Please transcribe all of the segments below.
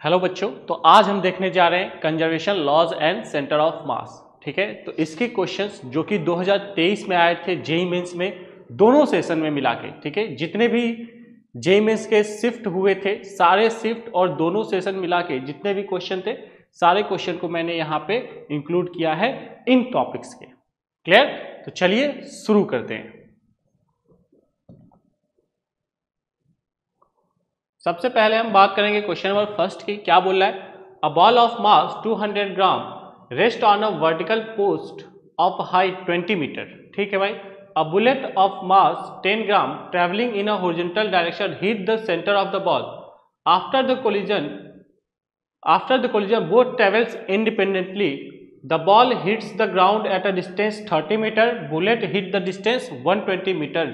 Hello बच्चों, तो आज हम देखने जा रहे हैं conservation laws and centre of mass. ठीक है, तो इसके क्वेश्चंस जो कि 2023 में आए थे जेईई मेंस में, दोनों सेशन में मिला के। ठीक है, जितने भी जेईई मेंस के शिफ्ट हुए थे, सारे शिफ्ट और दोनों सेशन मिला के जितने भी क्वेश्चन थे, सारे क्वेश्चन को मैंने यहाँ पे इंक्लूड किया है इन टॉपिक्स के। क्लियर? तो चलिए शुरू करते हैं। सबसे पहले हम बात करेंगे क्वेश्चन नंबर फर्स्ट की। क्या बोल रहा है? A ball of mass 200 gram rest on a vertical post of height 20 metre. ठीक है भाई। A bullet of mass 10 gram travelling in a horizontal direction hit the centre of the ball. After the collision both travels independently. The ball hits the ground at a distance 30 meter. Bullet hit the distance 120 meter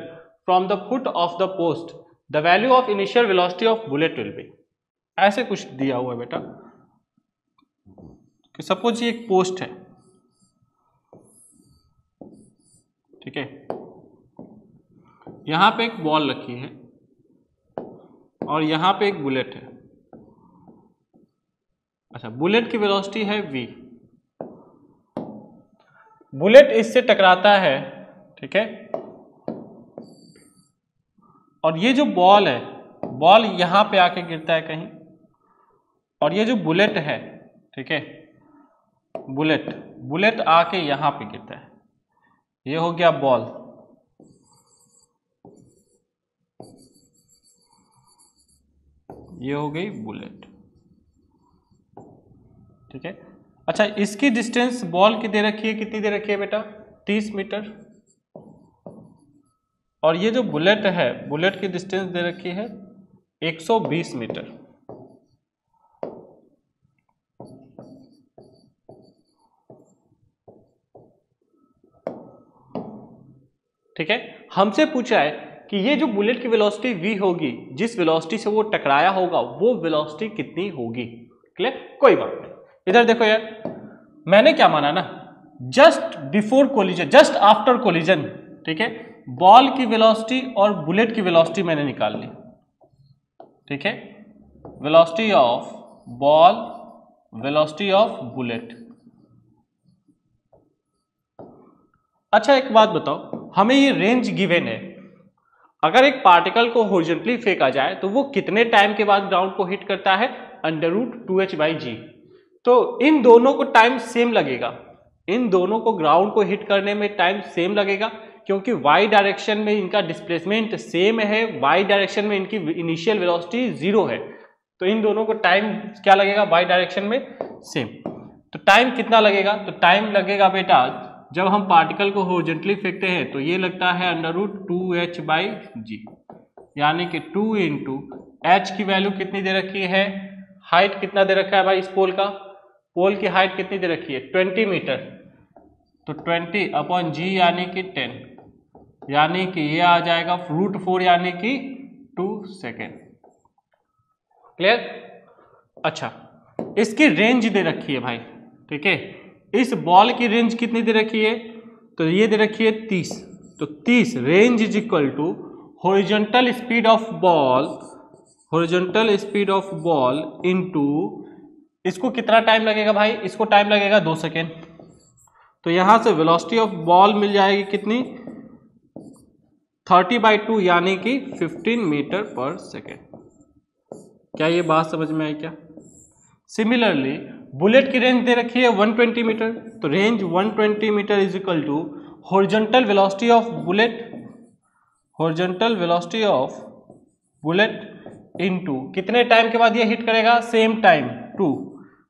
from the foot of the post. The value of initial velocity of bullet will be। ऐसे कुछ दिया हुआ है बेटा कि suppose ये एक post है, ठीक है, यहां पे एक बॉल रखी है और यहां पे एक बुलेट है। अच्छा, बुलेट की वेलोसिटी है v, बुलेट इससे टकराता है, ठीक है, और ये जो बॉल है, बॉल यहां पे आके गिरता है कहीं, और ये जो बुलेट है, ठीक है, बुलेट आके यहां पे गिरता है। ये हो गया बॉल, ये हो गई बुलेट। ठीक है। अच्छा, इसकी डिस्टेंस बॉल की दे रखी है, कितनी दे रखी है बेटा? 30 मीटर। और ये जो बुलेट है, बुलेट की डिस्टेंस दे रखी है 120 मीटर। ठीक है, हमसे पूछा है कि ये जो बुलेट की वेलोसिटी v होगी, जिस वेलोसिटी से वो टकराया होगा, वो वेलोसिटी कितनी होगी। क्लियर? कोई बात नहीं। इधर देखो यार, मैंने क्या माना ना, just before collision, just after collision, ठीक है, बॉल की वेलोसिटी और बुलेट की वेलोसिटी मैंने निकाल ली। ठीक है, velocity of ball, velocity of bullet. अच्छा, एक बात बताओ, हमें ये रेंज गिवन है, अगर एक पार्टिकल को हॉरिजॉन्टली फेंका जाए तो वो कितने टाइम के बाद ग्राउंड को हिट करता है? √2h/g। तो इन दोनों को टाइम सेम लगेगा, इन दोनों को ग्राउंड को हिट करने में टाइम सेम लगेगा, क्योंकि y डायरेक्शन में इनका डिस्प्लेसमेंट सेम है, y डायरेक्शन में इनकी इनिशियल वेलोसिटी 0 है, तो इन दोनों को टाइम क्या लगेगा? y डायरेक्शन में सेम। तो टाइम कितना लगेगा? तो टाइम लगेगा बेटा, जब हम पार्टिकल को हॉरिजॉन्टली फेंकते हैं तो ये लगता है √2h/g, यानी कि 2 इंटू h की वैल्यू कितनी दे रखी है, हाइट कितना दे रखा है भाई इस पोल का? पोल की हाइट कितनी दे रखी है? 20 मीटर। तो 20/g यानी कि 10, यानी कि ये आ जाएगा √4 यानी कि 2 सेकेंड। क्लियर? अच्छा, इसकी रेंज दे रखी है भाई, ठीक है, इस बॉल की रेंज कितनी दे रखी है? तो ये दे रखी है 30। तो 30 range is equal to horizontal speed of ball, horizontal speed of ball into, इसको कितना टाइम लगेगा भाई? इसको टाइम लगेगा 2 सेकेंड। तो यहां से वेलोसिटी ऑफ बॉल मिल जाएगी कितनी? 30/2 यानी कि 15 मीटर पर सेकेंड। क्या ये बात समझ में आई क्या? सिमिलरली बुलेट की रेंज दे रखी है 120 मीटर, तो range 120 metre is equal to horizontal velocity of bullet, horizontal velocity of bullet into कितने टाइम के बाद ये हिट करेगा? Same time 2।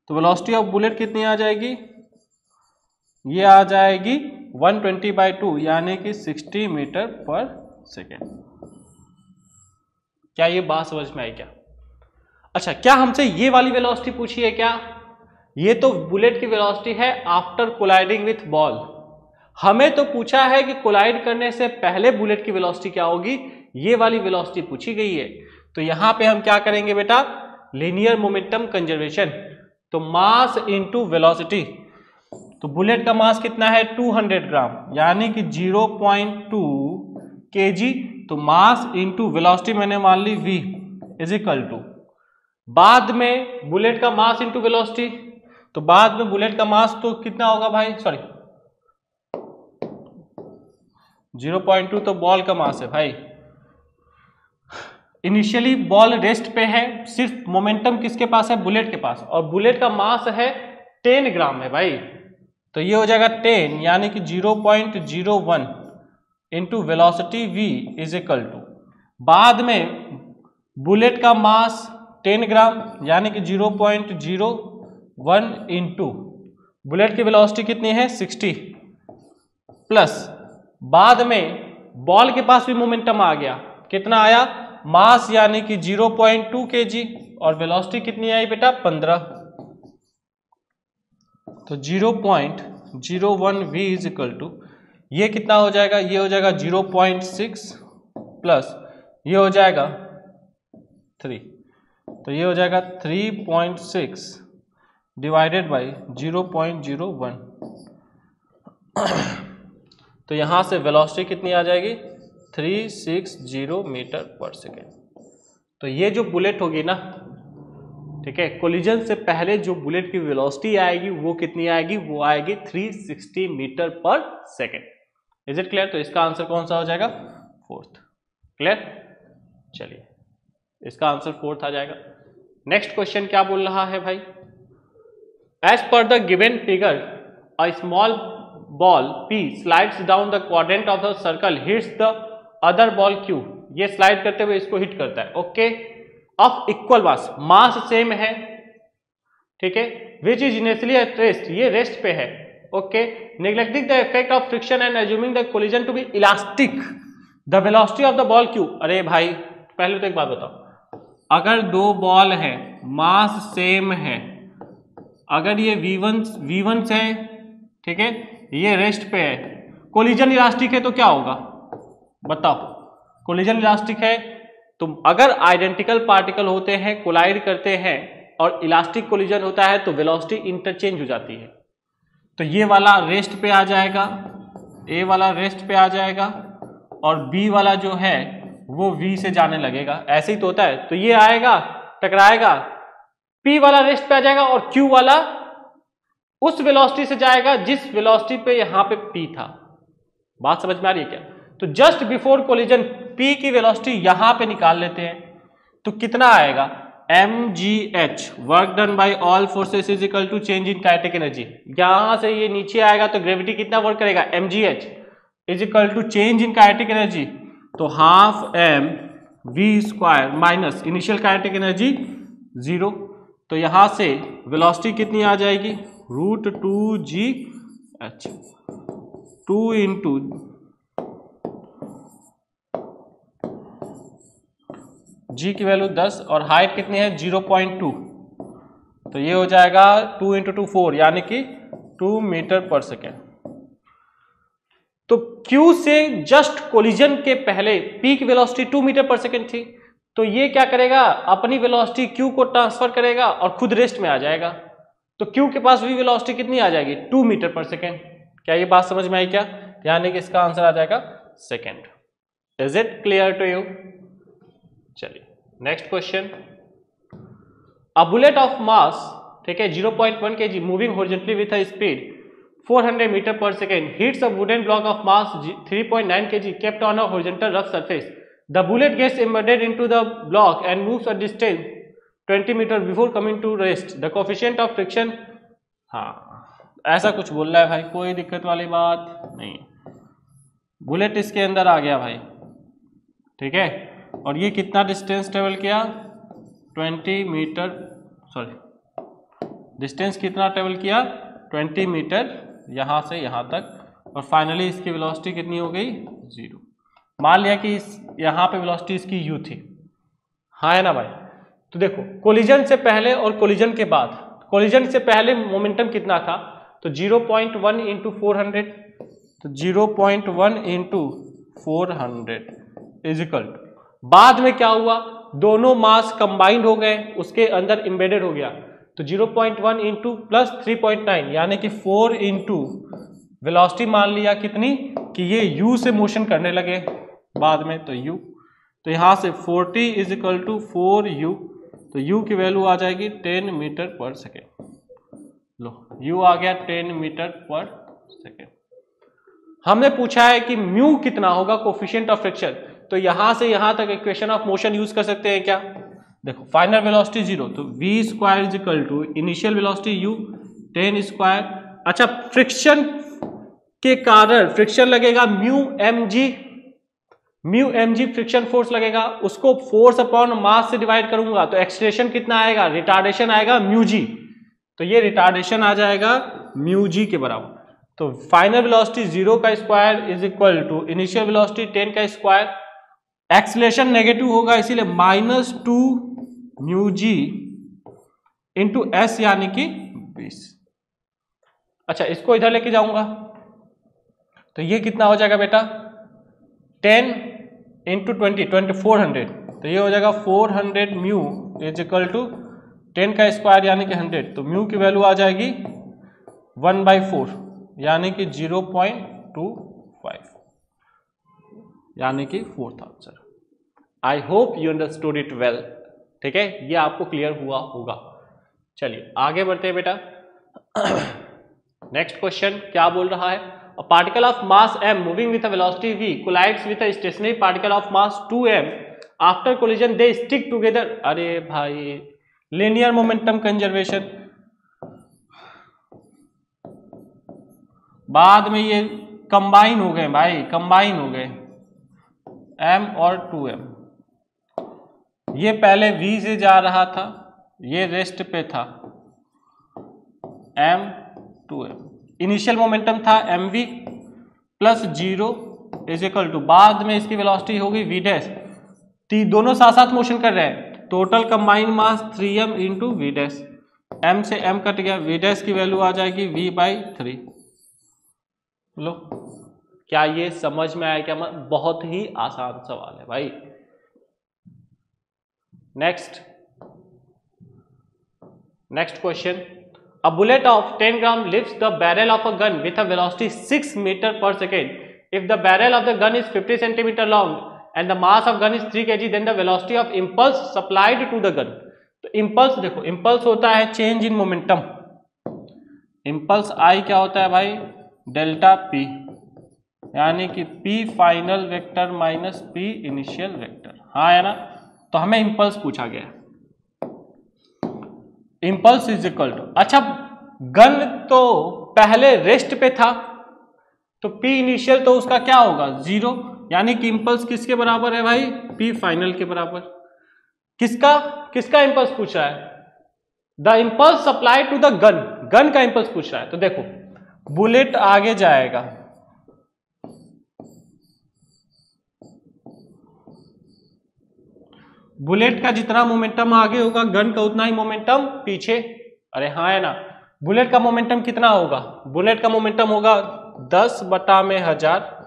तो वेलोसिटी ऑफ बुलेट कितनी आ जाएगी? ये आ जाएगी 120/2 यानी कि 60 मीटर पर सेकेंड। क्या ये बात समझ में आई क्या? अच्छा, क्या हमसे ये वाली वेलोसिटी पूछी है क्या? ये तो बुलेट की वेलोसिटी है आफ्टर कोलाइडिंग विथ बॉल। हमें तो पूछा है कि कोलाइड करने से पहले बुलेट की वेलोसिटी क्या होगी, ये वाली वेलोसिटी पूछी गई है। तो यहां पे हम क्या करेंगे बेटा? Linear momentum conservation. तो मास इनटू वेलोसिटी, तो बुलेट का मास कितना है? 200 ग्राम, यानी कि 0.2 kg। तो मास इनटू वेलोसिटी मैंने मान ली v इज इक्वल टू बाद में बुलेट का मास इंटू वेलोसिटी, तो बाद में बुलेट का मास तो कितना होगा भाई, सॉरी 0.2 तो बॉल का मास है भाई। इनिशियली बॉल रेस्ट पे है, सिर्फ मोमेंटम किसके पास है, बुलेट के पास, और बुलेट का मास है 10 ग्राम है भाई। तो ये हो जाएगा 10 यानी कि 0.01 into velocity v is equal to, बाद में बुलेट का मास 10 ग्राम यानी कि 0.01 इंटू बुलेट की वेलोसिटी कितनी है 60, प्लस बाद में बॉल के पास भी मोमेंटम आ गया, कितना आया, मास यानी कि 0.2 kg, और वेलोसिटी कितनी आई बेटा 15, तो 0.01 v इज इक्वल टू, ये कितना हो जाएगा, ये हो जाएगा 0.6 प्लस ये हो जाएगा 3, तो ये हो जाएगा 3.6 डिवाइडेड बाई 0.01, तो यहां से वेलोसिटी कितनी आ जाएगी 360 मीटर पर सेकेंड। तो ये जो बुलेट होगी ना, ठीक है, कोलिजन से पहले जो बुलेट की वेलोसिटी आएगी वो कितनी आएगी, वो आएगी 360 metre per second. Is it clear? तो इसका आंसर कौन सा हो जाएगा, फोर्थ। क्लियर? चलिए इसका आंसर फोर्थ आ जाएगा। नेक्स्ट क्वेश्चन क्या बोल रहा है भाई, as per the given figure a small ball P slides down the quadrant of the circle hits the other ball Q, ये स्लाइड करते हुए इसको हिट करता है, okay, of equal mass, mass same है, ठीक है, which is initially at rest, ये रेस्ट पे है, okay, neglecting the effect of friction and assuming the collision to be elastic, the velocity of the ball Q। अरे भाई पहले तो एक बात बताओ, अगर दो बॉल है, मास सेम है, अगर ये V1 से है, ठीक है, ये रेस्ट पे है, कोलिजन इलास्टिक है तो क्या होगा बताओ, कोलिजन इलास्टिक है तो अगर आइडेंटिकल पार्टिकल होते हैं, कोलाइड करते हैं और इलास्टिक कोलिजन होता है तो वेलोसिटी इंटरचेंज हो जाती है। तो ये वाला रेस्ट पे आ जाएगा, ए वाला रेस्ट पे आ जाएगा, और बी वाला जो है वो V से जाने लगेगा, ऐसे ही तो होता है। तो ये आएगा टकराएगा, P वाला रेस्ट पे आ जाएगा और Q वाला उस वेलोसिटी से जाएगा जिस वेलोसिटी पे यहां पे P था। बात समझ में आ रही है क्या? तो जस्ट बिफोर कोलिजन P की वेलोसिटी यहां पे निकाल लेते हैं, तो कितना आएगा, mgh work done by all forces is equal to change in kinetic energy. यहां से ये नीचे आएगा तो ग्रेविटी कितना वर्क करेगा, mgh is equal to change in kinetic energy, तो half m v square minus initial kinetic energy 0, तो यहां से वेलोसिटी कितनी आ जाएगी, √2gh 2 इंटू g की वैल्यू 10 और हाइट कितनी है 0.2, तो ये हो जाएगा 2 इंटू 2 4 यानी कि 2 मीटर पर सेकेंड। तो Q से जस्ट कोलिजन के पहले P की वेलोसिटी 2 मीटर पर सेकेंड थी, तो ये क्या करेगा, अपनी वेलोसिटी Q को ट्रांसफर करेगा और खुद रेस्ट में आ जाएगा, तो Q के पास भी वेलोसिटी कितनी आ जाएगी 2 मीटर पर सेकेंड। क्या ये बात समझ में आई क्या? यानी कि इसका आंसर आ जाएगा second. Is it clear to you? चलिए next question, a bullet of mass, ठीक है, 0.1 kg moving horizontally with a speed 400 metre per second hits a wooden block of mass 3.9 kg kept on a horizontal rough surface. The bullet gets embedded into the block and moves a distance 20 metre before coming to rest. The coefficient of friction, हाँ ऐसा कुछ बोल रहा है भाई, कोई दिक्कत वाली बात नहीं, बुलेट इसके अंदर आ गया भाई, ठीक है, और ये कितना डिस्टेंस ट्रेवल किया 20 मीटर, सॉरी डिस्टेंस कितना ट्रेवल किया 20 मीटर यहाँ से यहाँ तक, और फाइनली इसकी वेलोसिटी कितनी हो गई 0। मान लिया कि इस यहाँ पे वेलोसिटी इसकी u थी, हाँ है ना भाई। तो देखो कोलिजन से पहले और कोलिजन के बाद, कोलिजन से पहले मोमेंटम कितना था, तो 0.1 इंटू 400, तो 0.1 इंटू 400 इज इक्वल टू, बाद में क्या हुआ, दोनों मास कंबाइंड हो गए, उसके अंदर एम्बेडेड हो गया, तो 0.1 इंटू प्लस 3.9 यानी कि 4 इंटू वेलोसिटी मान लिया कितनी कि ये u से मोशन करने लगे बाद में, तो u, तो यहां से 40 इज इक्वल टू 4u तो u की वैल्यू आ जाएगी 10 मीटर पर सेकेंड। लो u आ गया 10 मीटर पर सेकेंड। हमने पूछा है कि म्यू कितना होगा, कोफिशिएंट ऑफ फ्रिक्शन। तो यहां से यहां तक इक्वेशन ऑफ मोशन यूज कर सकते हैं क्या? देखो फाइनल वेलोसिटी 0, तो v square is equal to initial velocity u 10 square. अच्छा, फ्रिक्शन के कारण फ्रिक्शन लगेगा mu M G friction force लगेगा, उसको फोर्स अपॉन मास से डिवाइड करूंगा तो एक्सीलरेशन कितना आएगा, रिटार्डेशन आएगा म्यू जी। तो ये रिटार्डेशन आ जाएगा म्यू जी के बराबर। तो फाइनल वेलोसिटी 0 का square is equal to initial velocity 10 का स्क्वायर। एक्सीलरेशन नेगेटिव होगा इसीलिए -2 म्यू जी इंटू एस यानी कि 20। अच्छा, इसको इधर लेके जाऊंगा तो ये कितना हो जाएगा बेटा, 10 इंटू 20 2400। तो ये हो जाएगा 400 म्यू इज इक्वल टू 10 का स्क्वायर यानी कि 100। तो म्यू की वैल्यू आ जाएगी 1/4 यानी कि 0.25 यानी कि 4th answer. I hope you understood it well. ठीक है, ये आपको क्लियर हुआ होगा। चलिए आगे बढ़ते हैं बेटा। नेक्स्ट क्वेश्चन क्या बोल रहा है, a particle of mass m moving with a velocity v collides with a stationary particle of mass 2m, after collision they stick together। अरे भाई, linear momentum conservation, बाद में ये कंबाइन हो गए भाई, कंबाइन हो गए m और 2m। ये पहले v से जा रहा था, ये रेस्ट पे था m 2m, इनिशियल मोमेंटम था mv plus 0 is equal to, बाद में इसकी वेलोसिटी होगी v डैश। दोनों साथ साथ मोशन कर रहे हैं, टोटल कंबाइंड मास 3m into v dash. m से m कट गया, v डैश की वैल्यू आ जाएगी v/3। लो, क्या ये समझ में आया क्या? बहुत ही आसान सवाल है भाई। Next question, a bullet of 10 gram lifts the barrel of a gun with a velocity 6 meter per second. If the barrel of the gun is 50 centimeter long and the mass of gun is 3 kg, then the velocity of impulse supplied to the gun। तो impulse देखो, impulse होता है change in momentum। impulse I क्या होता है भाई, delta p, यानी कि p final vector minus p initial vector. हाँ है ना? तो हमें impulse पूछा गया है। इम्पल्स इज इक्वल टू, अच्छा गन तो पहले रेस्ट पे था तो P इनिशियल तो उसका क्या होगा 0, यानी कि इम्पल्स किसके बराबर है भाई, P फाइनल के बराबर। किसका इम्पल्स पूछ रहा है, the impulse supply to the gun का इम्पल्स पूछ रहा है। तो देखो बुलेट आगे जाएगा, बुलेट का जितना मोमेंटम आगे होगा गन का उतना ही मोमेंटम पीछे। अरे हाँ है ना? बुलेट का मोमेंटम कितना होगा, बुलेट का मोमेंटम होगा 10/1000।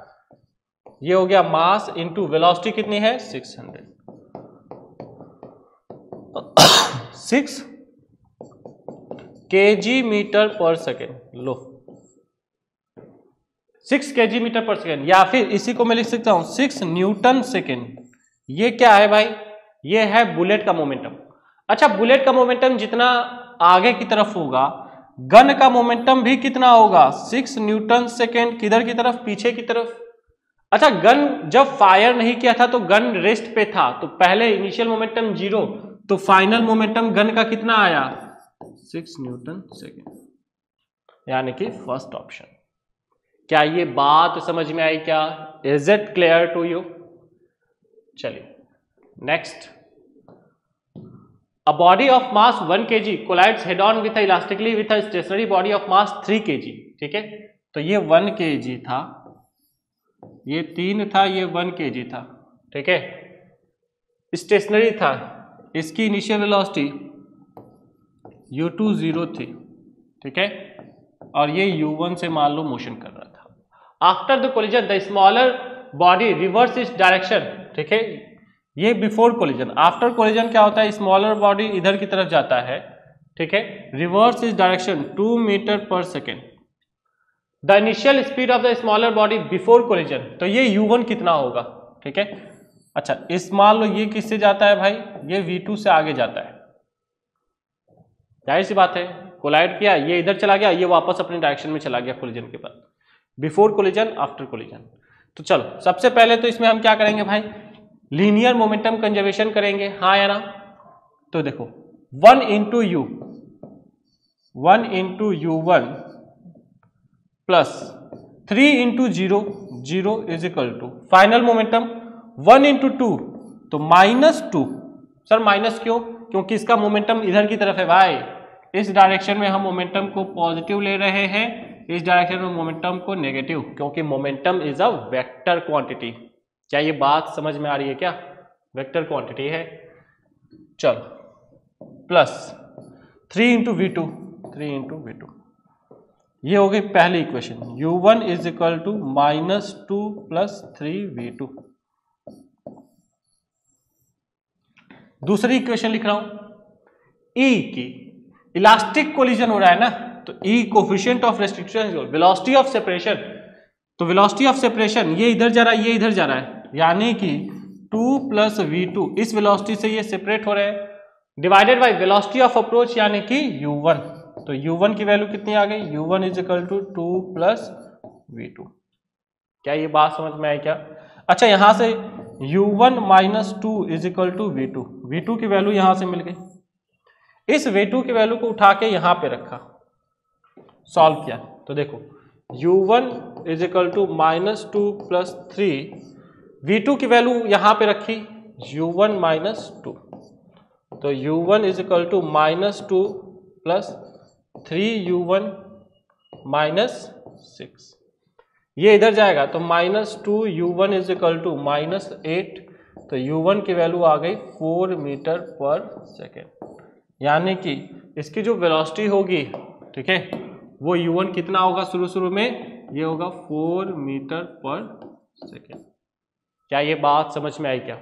ये हो गया मास इंटू वेलोसिटी कितनी है 600। 6 kg मीटर पर सेकेंड। लो 6 kg मीटर पर सेकेंड, या फिर इसी को मैं लिख सकता हूं 6 न्यूटन सेकेंड। ये क्या है भाई, ये है बुलेट का मोमेंटम। अच्छा, बुलेट का मोमेंटम जितना आगे की तरफ होगा गन का मोमेंटम भी कितना होगा 6 न्यूटन सेकेंड। किधर की तरफ, पीछे की तरफ। अच्छा, गन जब फायर नहीं किया था तो गन रेस्ट पे था, तो पहले इनिशियल मोमेंटम 0, तो फाइनल मोमेंटम गन का कितना आया 6 न्यूटन सेकेंड, यानी कि फर्स्ट ऑप्शन। क्या ये बात समझ में आई क्या? Is it clear to you? चलिए next, a body of mass 1 kg collides head on with a elastically with a stationary body of mass 3 kg। ठीक है, तो ये 1 kg था, ये 3 था, ये 1 kg था। ठीक है, स्टेशनरी था, इसकी इनिशियल वेलोसिटी u2 0 थी। ठीक है, और ये u1 से मान लो मोशन कर रहा था। After the collision the smaller body reverse its direction. ठीक है, ये बिफोर कोलिजन। आफ्टर कोलिजन क्या होता है, स्मॉलर बॉडी इधर की तरफ जाता है। ठीक है, reverse is direction 2 metre per second. The initial speed of the smaller body before collision, तो ये u1 कितना होगा। ठीक है, अच्छा इस मान लो ये किससे जाता है भाई, ये v2 से आगे जाता है। जाहिर सी बात है, कोलाइड किया, ये इधर चला गया, ये वापस अपने डायरेक्शन में चला गया कोलिजन के बाद, बिफोर कोलिजन आफ्टर कोलिजन। तो चलो सबसे पहले तो इसमें हम क्या करेंगे भाई, लीनियर मोमेंटम कंजर्वेशन करेंगे, हाँ या ना। तो देखो 1 into U 1 plus 3 into 0 is equal to final momentum 1 into 2 तो -2। सर माइनस क्यों? क्योंकि इसका मोमेंटम इधर की तरफ है भाई, इस डायरेक्शन में हम मोमेंटम को पॉजिटिव ले रहे हैं, इस डायरेक्शन में मोमेंटम को नेगेटिव, क्योंकि momentum is a vector quantity. क्या ये बात समझ में आ रही है क्या? वेक्टर क्वांटिटी है। चलो प्लस 3 इंटू V2 ये हो गई पहली equation, U1 is equal to -2 plus 3V2। दूसरी इक्वेशन लिख रहा हूं, E की इलास्टिक कोलिजन हो रहा है ना, तो E coefficient of restriction, velocity of separation, तो वेलोसिटी ऑफ सेपरेशन ये इधर जा रहा है, ये इधर जा रहा है, यानी कि 2 प्लस V2 इस वेलोसिटी से ये सेपरेट हो रहे हैं, divided by velocity of approach यानी कि U1। तो U1 की वैल्यू कितनी आ गई, U1 is equal to 2 plus V2। क्या ये बात समझ में आई क्या? अच्छा यहां से U1 minus 2 is equal to V2 की वैल्यू यहां से मिल गई, इस V2 की वैल्यू को उठा के यहां पे रखा, सॉल्व किया, तो देखो U1 is equal to -2 plus 3, V2 की वैल्यू यहां पे रखी U1 माइनस 2, तो U1 is equal to -2 plus 3U1 minus 6, ये इधर जाएगा तो -2U1 इज इक्वल टू -8, तो U1 की वैल्यू आ गई 4 मीटर पर सेकेंड, यानी कि इसकी जो वेलोसिटी होगी, ठीक है, वो U1 कितना होगा, शुरू में ये होगा 4 मीटर पर सेकेंड। क्या ये बात समझ में आई क्या?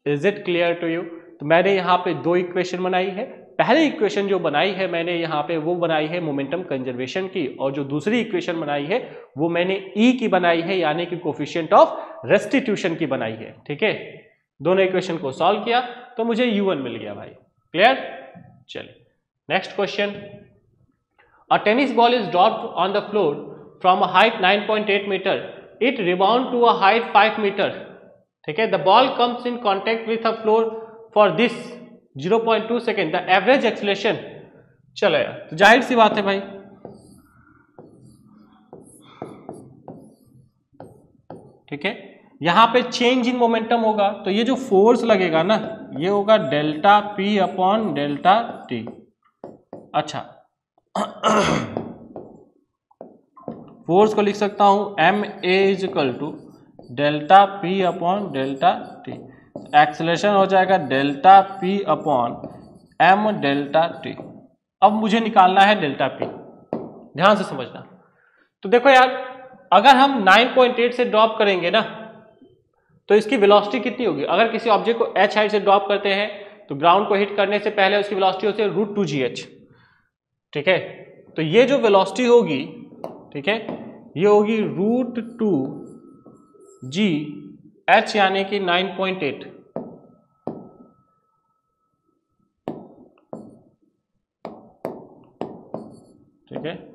Is it clear to you? तो मैंने यहाँ पे दो इक्वेशन बनाई है, पहली इक्वेशन जो बनाई है मैंने यहाँ पे वो बनाई है मोमेंटम कंजर्वेशन की, और जो दूसरी इक्वेशन बनाई है वो मैंने E की बनाई है, यानी कि कोफिशिएंट ऑफ रेस्टिट्यूशन की बनाई है, ठीक है। दोनों इक्वेशन को सॉल्व किया तो मुझे U1 मिल गया भाई, क्लियर। चलिए next question, a tennis ball is dropped on the floor from a height 9.8 metre, it rebound to a height 5 metre, ठीक है, the ball comes in contact with a floor for this 0.2 second, the average acceleration. चलो यार, तो जाहिर सी बात है भाई, ठीक है, यहां पे चेंज इन मोमेंटम होगा, तो ये जो फोर्स लगेगा ना, ये होगा delta P upon delta T। अच्छा फोर्स को लिख सकता हूं MA is equal to delta P upon delta T, acceleration हो जाएगा delta P upon M delta T। अब मुझे निकालना है डेल्टा P, ध्यान से समझना। तो देखो यार, अगर हम 9.8 से ड्रॉप करेंगे ना, तो इसकी वेलोसिटी कितनी होगी? अगर किसी ऑब्जेक्ट को h हाइट से ड्रॉप करते हैं तो ग्राउंड को हिट करने से पहले उसकी वेलोसिटी होती है √2gh, ठीक है। तो ये जो वेलोसिटी होगी, ठीक है, ये होगी √2gh यानी कि 9.8, ठीक है,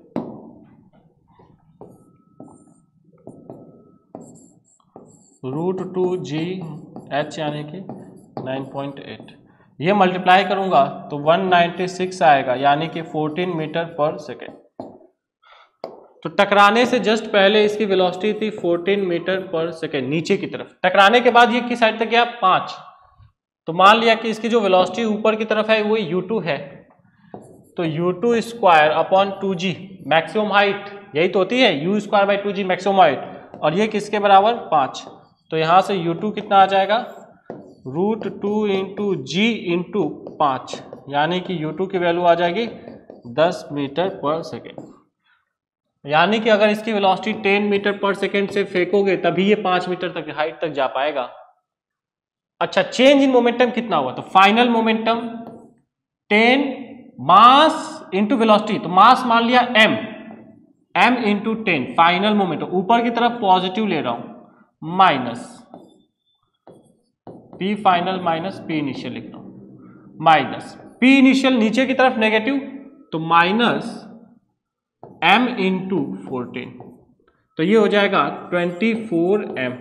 √2gh यानी कि 9.8, ये मल्टीप्लाई करूंगा तो 196 आएगा, यानी कि 14 मीटर पर सेकेंड। तो टकराने से जस्ट पहले इसकी वेलोसिटी थी 14 मीटर पर सेकेंड नीचे की तरफ, टकराने के बाद ये किस साइड तक गया, 5, तो मान लिया कि इसकी जो वेलोसिटी ऊपर की तरफ है वो U2 है, तो U2 square upon 2g maximum height, यही तो होती है U square by 2g maximum height, और ये किसके बराबर, 5, तो यहां से U2 कितना आ जाएगा, √2 इंटू जी इंटू 5, यानी कि U2 की वैल्यू आ जाएगी 10 मीटर पर सेकेंड, यानी कि अगर इसकी वेलोसिटी 10 मीटर पर सेकेंड से फेंकोगे तभी ये 5 मीटर तक हाइट तक जा पाएगा। अच्छा, चेंज इन मोमेंटम कितना हुआ, तो final momentum 10 mass into velocity, तो मास मान लिया m इंटू 10, फाइनल मोमेंटम ऊपर की तरफ पॉजिटिव ले रहा हूं, minus P final minus P initial लिख रहा हूं, माइनस पी इनिशियल नीचे की तरफ नेगेटिव, तो माइनस m इंटू 14, तो ये हो जाएगा 24m।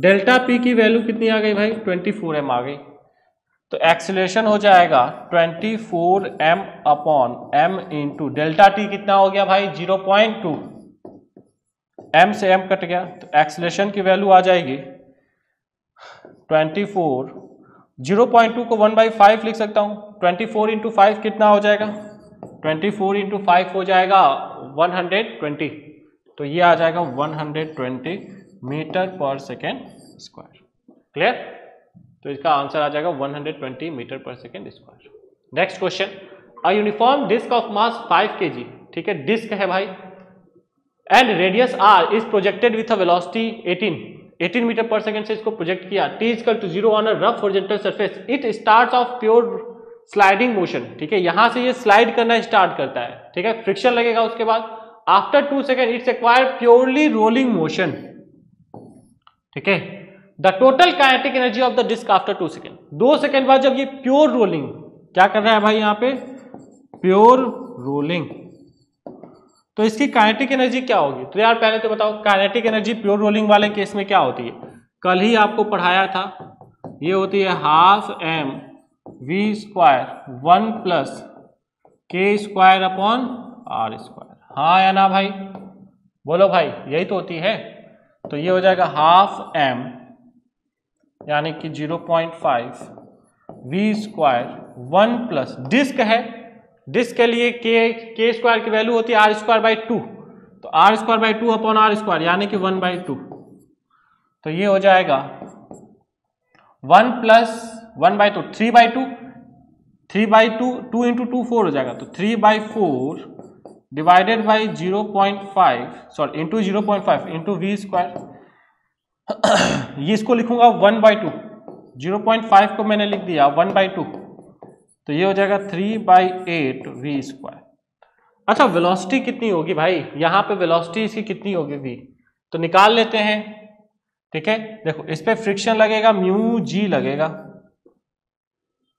डेल्टा पी की वैल्यू कितनी आ गई भाई? 24m आ गई। तो एक्सीलरेशन हो जाएगा 24m upon m into delta T कितना हो गया भाई? 0.2, m से m कट गया, तो एक्सीलरेशन की वैल्यू आ जाएगी 24, 0.2 को 1/5 लिख सकता हूँ, 24 इंटू 5 कितना हो जाएगा? 24 इंटू 5 हो जाएगा 120, तो ये आ जाएगा 120 metre per second square. Clear? तो इसका आंसर आ जाएगा 120 metre per second square. Next question, a uniform disc of mass 5 kg, ठीक है, डिस्क है भाई, and radius r is projected with a velocity 18 metre per second से इसको प्रोजेक्ट किया, t equal to 0 on a rough horizontal surface, it starts off pure sliding motion, ठीक है, यहां से ये स्लाइड करना स्टार्ट करता है, ठीक है, फ्रिक्शन लगेगा उसके बाद, after 2 second it's acquire purely rolling motion, ठीक है, the total kinetic energy of the disc after 2 second, 2 second बाद जब ये प्योर रोलिंग क्या कर रहा है भाई? यहां पे प्योर रोलिंग, तो इसकी काइनेटिक एनर्जी क्या होगी? तो यार पहले तो बताओ काइनेटिक एनर्जी प्योर रोलिंग वाले केस में क्या होती है? कल ही आपको पढ़ाया था, ये होती है half m v square 1 plus k square upon r square, हाँ या ना भाई? बोलो भाई, यही तो होती है। तो ये हो जाएगा हाफ m यानी कि 0.5 v स्क्वायर 1 प्लस, डिस्क है, डिस्क के लिए के स्क्वायर की वैल्यू होती है आर स्क्वायर बाई 2, तो R square by 2 upon R square यानी कि 1/2, तो ये हो जाएगा 1 प्लस 1/2 3/2, 3/2 2 इंटू 2 4 हो जाएगा, तो 3/4 divided by 0.5 sorry into 0.5 into v square, ये इसको लिखूंगा 1/2, 0.5 को मैंने लिख दिया 1/2, तो ये हो जाएगा 3/8 वी स्क्वायर। अच्छा वेलोसिटी कितनी होगी भाई? यहां पे वेलोसिटी इसकी कितनी होगी v, तो निकाल लेते हैं, ठीक है। देखो इस पे फ्रिक्शन लगेगा, म्यू जी लगेगा,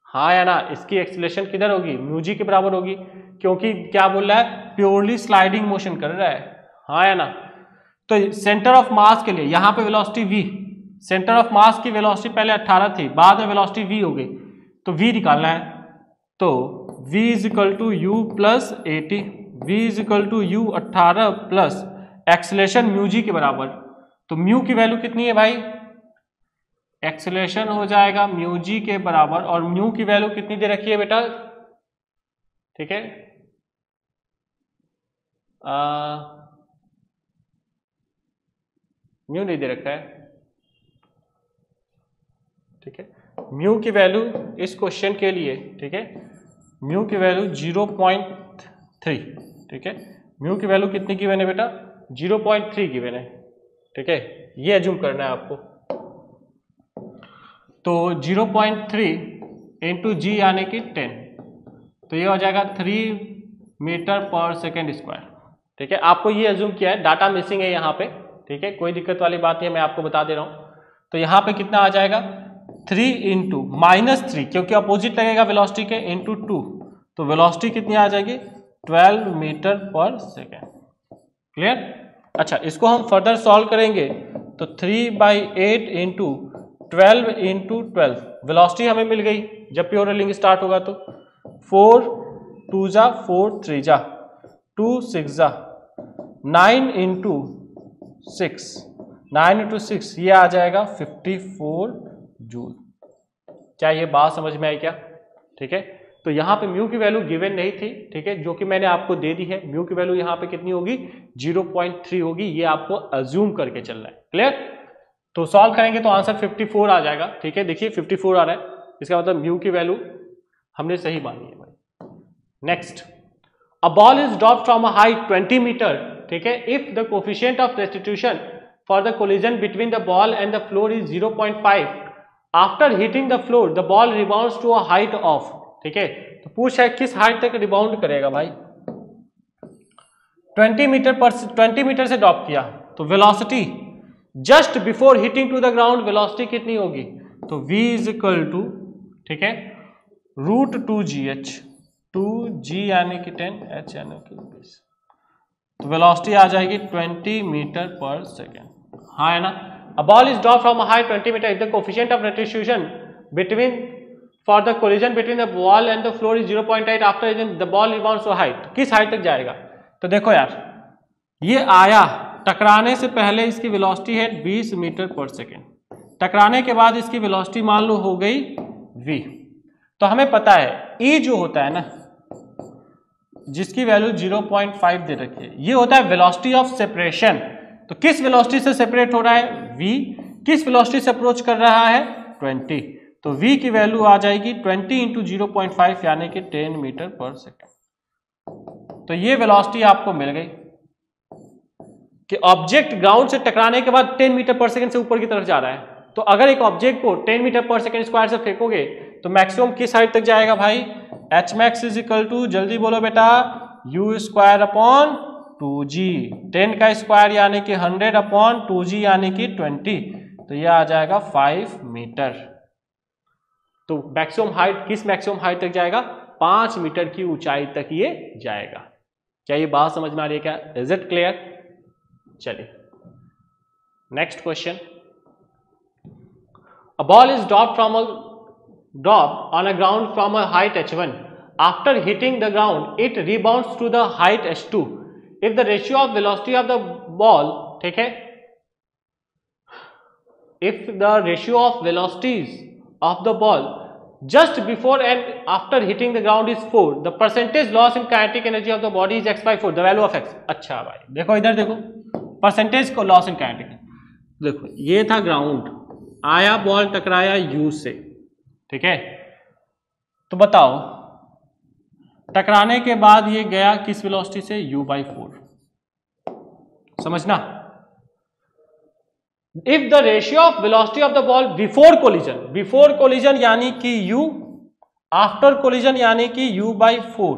हाँ या ना? इसकी एक्सीलरेशन किधर होगी? म्यू जी के बराबर होगी, क्योंकि क्या बोल रहा है? प्योरली स्लाइडिंग मोशन कर रहा है, हाँ या ना? तो सेंटर ऑफ मास के लिए यहाँ पे वेलोसिटी v, सेंटर ऑफ मास की वेलोसिटी पहले 18 थी, बाद में वेलोसिटी v हो गई, तो v निकालना है, तो v is equal to u plus 80, v is equal to u 18 plus acceleration mu g के बराबर, तो म्यू की वैल्यू कितनी है भाई? एक्सीलरेशन हो जाएगा म्यू जी के बराबर, और म्यू की वैल्यू कितनी दे रखी है बेटा? ठीक है, म्यू नहीं दे रखा है, ठीक है। म्यू की वैल्यू इस क्वेश्चन के लिए, ठीक है, म्यू की वैल्यू 0.3, ठीक है, म्यू की वैल्यू कितनी गिवन है बेटा? 0.3 गिवन है, ठीक है, ये एज्यूम करना है आपको। तो 0.3 इंटू जी यानी कि 10, तो ये हो जाएगा 3 मीटर पर सेकेंड स्क्वायर, ठीक है। आपको ये एज्यूम किया है, डाटा मिसिंग है यहाँ पे, ठीक है, कोई दिक्कत वाली बात नहीं है, मैं आपको बता दे रहा हूँ। तो यहाँ पे कितना आ जाएगा? 3 इंटू -3, क्योंकि अपोजिट लगेगा वेलोसिटी के, इंटू 2, तो वेलोसिटी कितनी आ जाएगी? 12 मीटर पर सेकेंड। क्लियर? अच्छा, इसको हम फर्दर सॉल्व करेंगे, तो 3/8 इंटू 12 इंटू 12, वेलोसिटी हमें मिल गई जब प्योर रोलिंग स्टार्ट होगा, तो 4 2 जा 4 3 जा 2 6 जा 9 इंटू 6, 9 इंटू 6 ये आ जाएगा 54 जूल। क्या ये बात समझ में आई क्या? ठीक है, तो यहाँ पे म्यू की वैल्यू गिवन नहीं थी, ठीक है, जो कि मैंने आपको दे दी है। म्यू की वैल्यू यहाँ पे कितनी होगी? 0.3 होगी, ये आपको अज्यूम करके चलना है। क्लियर? तो सॉल्व करेंगे तो आंसर 54 आ जाएगा, ठीक है, देखिए 54 आ रहा है, इसका मतलब म्यू की वैल्यू हमने सही मानी है भाई। Next, a ball is dropped from a height 20 metre, ठीक है, if the coefficient of restitution for the collision between the ball and the floor is 0.5, after hitting the floor the ball rebounds to a height of, ठीक है, तो पूछ है किस height तक rebound करेगा भाई? 20 मीटर से ड्रॉप किया, तो velocity just before hitting to the ground velocity कितनी होगी? तो v इज इक्वल टू, ठीक है, √2gh, 2g यानी कि 10, h यानी कि 20, तो वेलोसिटी आ जाएगी 20 मीटर पर सेकेंड। हाँ है ना। A ball is drop from a height 20 metre if the coefficient of restitution between for the collision between the ball and the floor is 0.8 after the ball rebounds to height, किस height तक जाएगा? तो देखो यार, ये आया, टकराने से पहले इसकी वेलोसिटी है 20 मीटर पर सेकेंड, टकराने के बाद इसकी वेलोसिटी मान लो हो गई v। तो हमें पता है e जो होता है ना, जिसकी वैल्यू 0.5 दे रखी है, ये होता है वेलोसिटी ऑफ सेपरेशन। तो किस वेलोसिटी से सेपरेट हो रहा है? v। किस वेलोसिटी से अप्रोच कर रहा है? 20। तो v की वैल्यू आ जाएगी 20 इंटू 0.5 यानी कि 10 मीटर पर सेकेंड। तो ये वेलोसिटी आपको मिल गई कि ऑब्जेक्ट ग्राउंड से टकराने के बाद 10 मीटर पर सेकेंड से ऊपर की तरफ जा रहा है। तो अगर एक ऑब्जेक्ट को 10 मीटर पर सेकेंड स्क्वायर से फेंकोगे तो मैक्सिमम किस हाइट तक जाएगा भाई? H max is equal to, जल्दी बोलो बेटा, यू स्क्वायर अपॉन 2g, 10 का स्क्वायर यानी कि 100 अपॉन 2g यानी कि 20, तो यह आ जाएगा 5 मीटर। तो मैक्सिमम हाइट, किस मैक्सिमम हाइट तक जाएगा? 5 मीटर की ऊंचाई तक ये जाएगा। क्या ये बात समझ में आ रही है क्या? Is it clear? चलिए next question. A ball is drop on a ground from a height h1 after hitting the ground it rebounds to the height h2 if the ratio of velocity of the ball, ठीक है, if the ratio of velocities of the ball just before and after hitting the ground is 4, the percentage loss in kinetic energy of the body is x/4, the value of x। अच्छा भाई देखो, इधर देखो, percentage को loss in kinetic, देखो ये था ground, आया बॉल टकराया u से, ठीक है, तो बताओ टकराने के बाद ये गया किस वेलोसिटी से? u/4, समझना। If the ratio of velocity of the ball before collision यानी कि u, आफ्टर कोलिजन यानी कि u/4,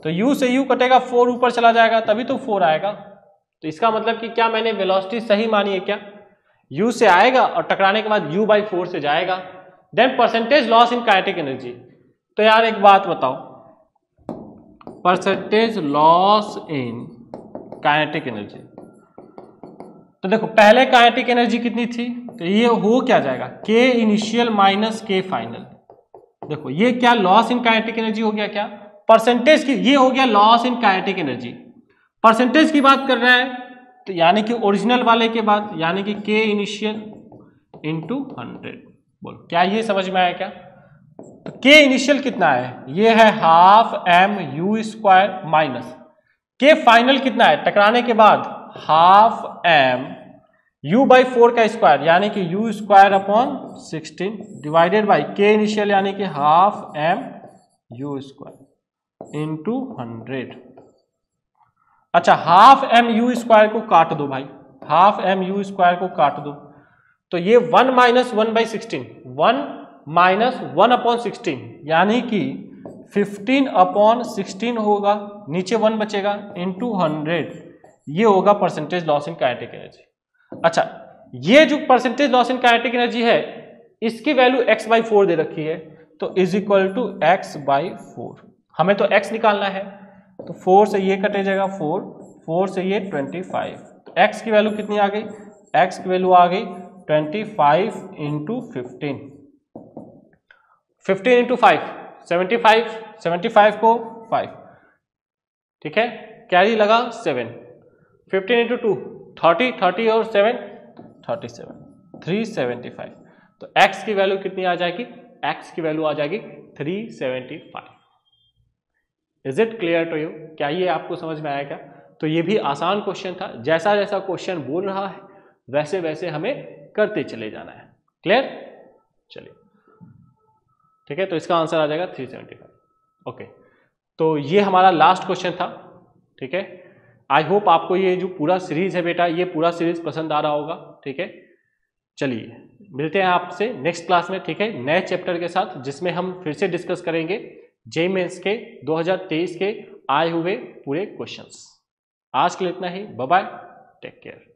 तो u से u कटेगा, 4 ऊपर चला जाएगा तभी तो 4 आएगा। तो इसका मतलब कि क्या मैंने वेलोसिटी सही मानी है क्या? u से आएगा और टकराने के बाद u/4 से जाएगा। Then percentage loss in kinetic energy, तो यार एक बात बताओ, percentage loss in kinetic energy, तो देखो पहले काइनेटिक एनर्जी कितनी थी? तो ये हो क्या जाएगा? k initial minus k final. देखो ये क्या लॉस इन काइनेटिक एनर्जी हो गया? क्या परसेंटेज की, ये हो गया loss in kinetic energy. Percentage की बात कर रहा है तो यानी कि ओरिजिनल वाले के बाद, यानी कि k इनिशियल इंटू 100। बोलो क्या ये समझ में आया क्या? तो k इनिशियल कितना है? ये है half m u square minus k final कितना है टकराने के बाद? हाफ m u/4 का स्क्वायर यानी कि u square upon 16 divided by k initial यानी कि half m u square into 100। अच्छा हाफ m u स्क्वायर को काट दो भाई, हाफ m u स्क्वायर को काट दो, तो ये 1 माइनस 1/16, 1 माइनस 1 अपॉन 16 यानी कि 15 अपॉन 16 होगा, नीचे 1 बचेगा, इंटू 100, ये होगा percentage loss in kinetic energy. अच्छा ये जो percentage loss in kinetic energy है इसकी वैल्यू x/4 दे रखी है, तो इज इक्वल टू x/4। हमें तो x निकालना है, तो 4 से ये कटे जाएगा 4 से ये 25, तो x की वैल्यू कितनी आ गई? x की वैल्यू आ गई 25 इंटू 15, 15 इंटू 5 75, 75 को 5, ठीक है, कैरी लगा 7, 15 इंटू 2 30, 30 और 7 37, 375। तो x की वैल्यू कितनी आ जाएगी? x की वैल्यू आ जाएगी 375। Is it clear to you? क्या ये आपको समझ में आया क्या? तो ये भी आसान क्वेश्चन था, जैसा जैसा क्वेश्चन बोल रहा है वैसे वैसे हमें करते चले जाना है। क्लियर? चलिए ठीक है, तो इसका आंसर आ जाएगा 375। ओके, तो ये हमारा लास्ट क्वेश्चन था। ठीक है, आई होप आपको ये जो पूरा सीरीज है बेटा, ये पूरा सीरीज पसंद आ रहा होगा। ठीक है, चलिए मिलते हैं आपसे नेक्स्ट क्लास में। ठीक है, नए चैप्टर के साथ, जिसमें हम फिर से डिस्कस करेंगे जेईई मेंस के 2023 के आए हुए पूरे क्वेश्चंस। आज के लिए इतना ही, बाय बाय, टेक केयर।